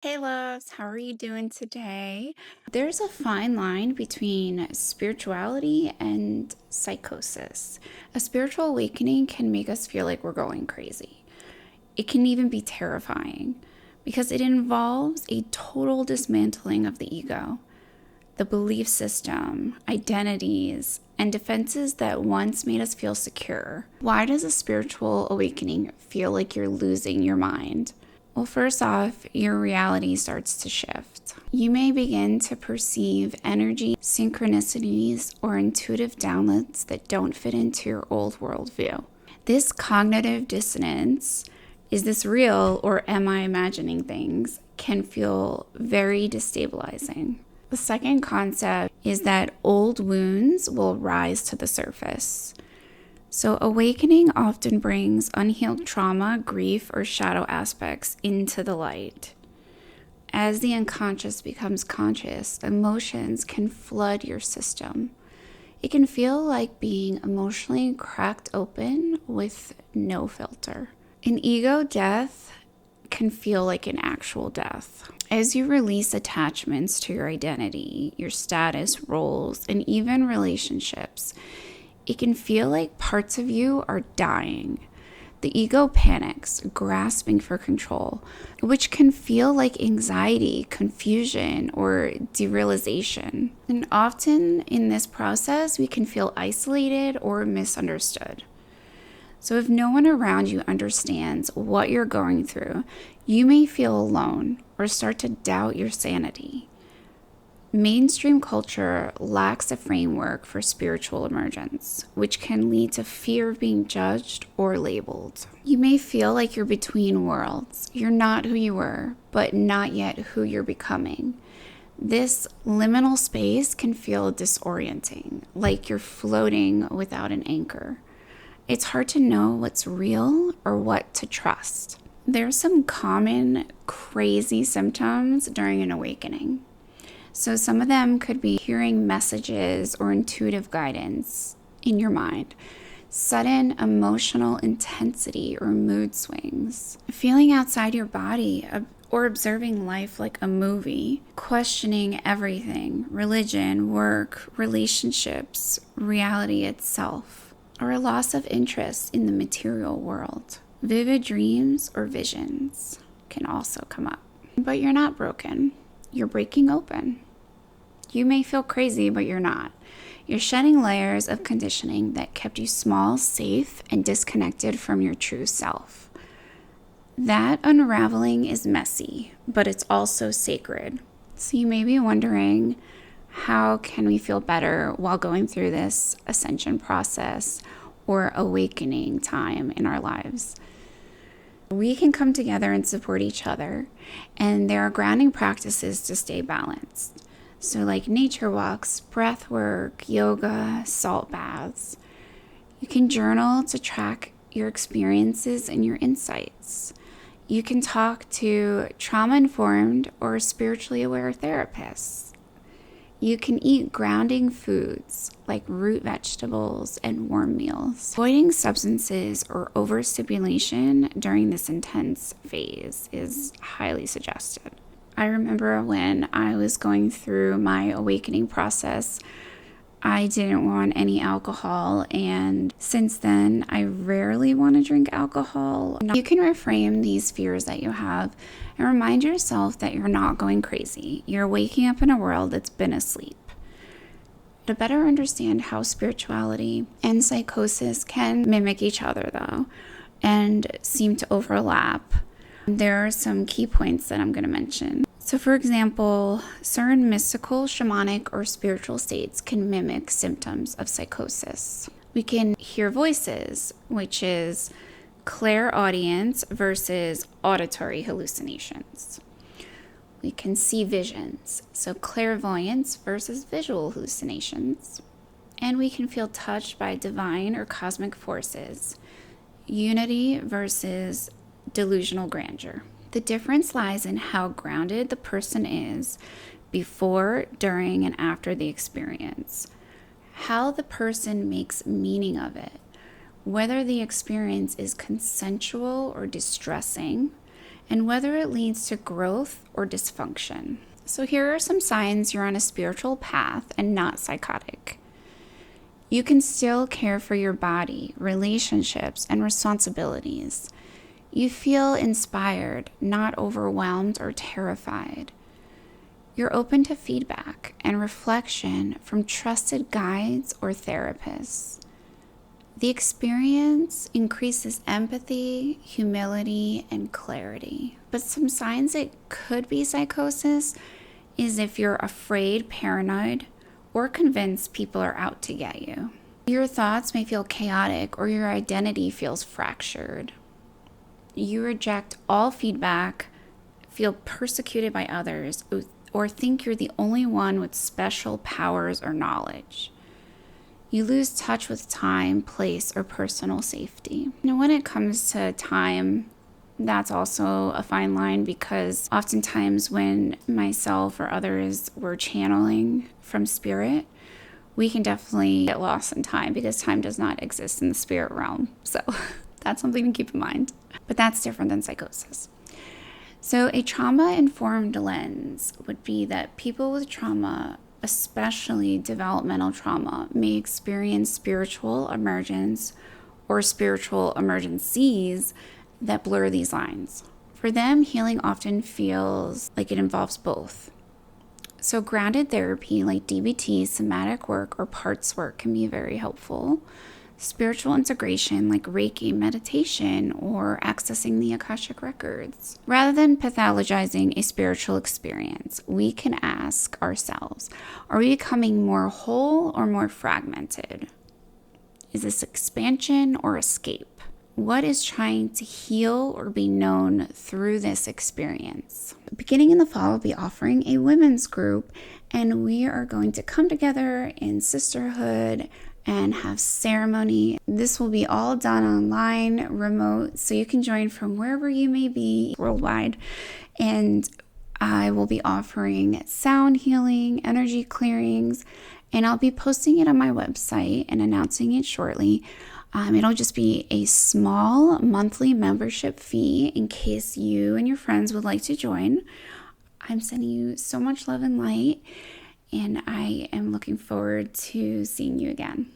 Hey loves, how are you doing today? There's a fine line between spirituality and psychosis. A spiritual awakening can make us feel like we're going crazy. It can even be terrifying because it involves a total dismantling of the ego, the belief system, identities, and defenses that once made us feel secure. Why does a spiritual awakening feel like you're losing your mind? Well, first off, your reality starts to shift. You may begin to perceive energy, synchronicities, or intuitive downloads that don't fit into your old worldview. This cognitive dissonance, is this real or am I imagining things, can feel very destabilizing. The second concept is that old wounds will rise to the surface. So, awakening often brings unhealed trauma, grief, or shadow aspects into the light. As the unconscious becomes conscious, emotions can flood your system. It can feel like being emotionally cracked open with no filter. An ego death can feel like an actual death. As you release attachments to your identity, your status, roles, and even relationships, it can feel like parts of you are dying. The ego panics, grasping for control, which can feel like anxiety, confusion, or derealization. And often in this process, we can feel isolated or misunderstood. So if no one around you understands what you're going through, you may feel alone or start to doubt your sanity. Mainstream culture lacks a framework for spiritual emergence, which can lead to fear of being judged or labeled. You may feel like you're between worlds. You're not who you were, but not yet who you're becoming. This liminal space can feel disorienting, like you're floating without an anchor. It's hard to know what's real or what to trust. There's some common crazy symptoms during an awakening. So some of them could be hearing messages or intuitive guidance in your mind, sudden emotional intensity or mood swings, feeling outside your body or observing life like a movie, questioning everything, religion, work, relationships, reality itself, or a loss of interest in the material world. Vivid dreams or visions can also come up. But you're not broken. You're breaking open. You may feel crazy, but you're not. You're shedding layers of conditioning that kept you small, safe, and disconnected from your true self. That unraveling is messy, but it's also sacred. So you may be wondering, how can we feel better while going through this ascension process or awakening time in our lives? We can come together and support each other, and there are grounding practices to stay balanced. So like nature walks, breath work, yoga, salt baths. You can journal to track your experiences and your insights. You can talk to trauma-informed or spiritually aware therapists. You can eat grounding foods like root vegetables and warm meals. Avoiding substances or overstimulation during this intense phase is highly suggested. I remember when I was going through my awakening process, I didn't want any alcohol, and since then, I rarely want to drink alcohol. You can reframe these fears that you have and remind yourself that you're not going crazy. You're waking up in a world that's been asleep. To better understand how spirituality and psychosis can mimic each other, though, and seem to overlap, there are some key points that I'm going to mention. So for example, certain mystical, shamanic, or spiritual states can mimic symptoms of psychosis. We can hear voices, which is clairaudience versus auditory hallucinations. We can see visions, so clairvoyance versus visual hallucinations. And we can feel touched by divine or cosmic forces, unity versus delusional grandeur. The difference lies in how grounded the person is before, during, and after the experience, how the person makes meaning of it, whether the experience is consensual or distressing, and whether it leads to growth or dysfunction. So here are some signs you're on a spiritual path and not psychotic. You can still care for your body, relationships, and responsibilities. You feel inspired, not overwhelmed or terrified. You're open to feedback and reflection from trusted guides or therapists. The experience increases empathy, humility, and clarity. But some signs it could be psychosis is if you're afraid, paranoid, or convinced people are out to get you. Your thoughts may feel chaotic or your identity feels fractured. You reject all feedback, feel persecuted by others, or think you're the only one with special powers or knowledge. You lose touch with time, place, or personal safety. Now, when it comes to time, that's also a fine line, because oftentimes when myself or others were channeling from spirit, we can definitely get lost in time because time does not exist in the spirit realm. So that's something to keep in mind. But that's different than psychosis. So a trauma-informed lens would be that people with trauma, especially developmental trauma, may experience spiritual emergence or spiritual emergencies that blur these lines. For them, healing often feels like it involves both. So grounded therapy like DBT, somatic work, or parts work can be very helpful. Spiritual integration like Reiki, meditation, or accessing the Akashic records. Rather than pathologizing a spiritual experience, we can ask ourselves, are we becoming more whole or more fragmented? Is this expansion or escape? What is trying to heal or be known through this experience? Beginning in the fall, I'll be offering a women's group, and we are going to come together in sisterhood and have ceremony. This will be all done online, remote, so you can join from wherever you may be worldwide. And I will be offering sound healing, energy clearings, and I'll be posting it on my website and announcing it shortly. It'll just be a small monthly membership fee in case you and your friends would like to join. I'm sending you so much love and light, and I am looking forward to seeing you again.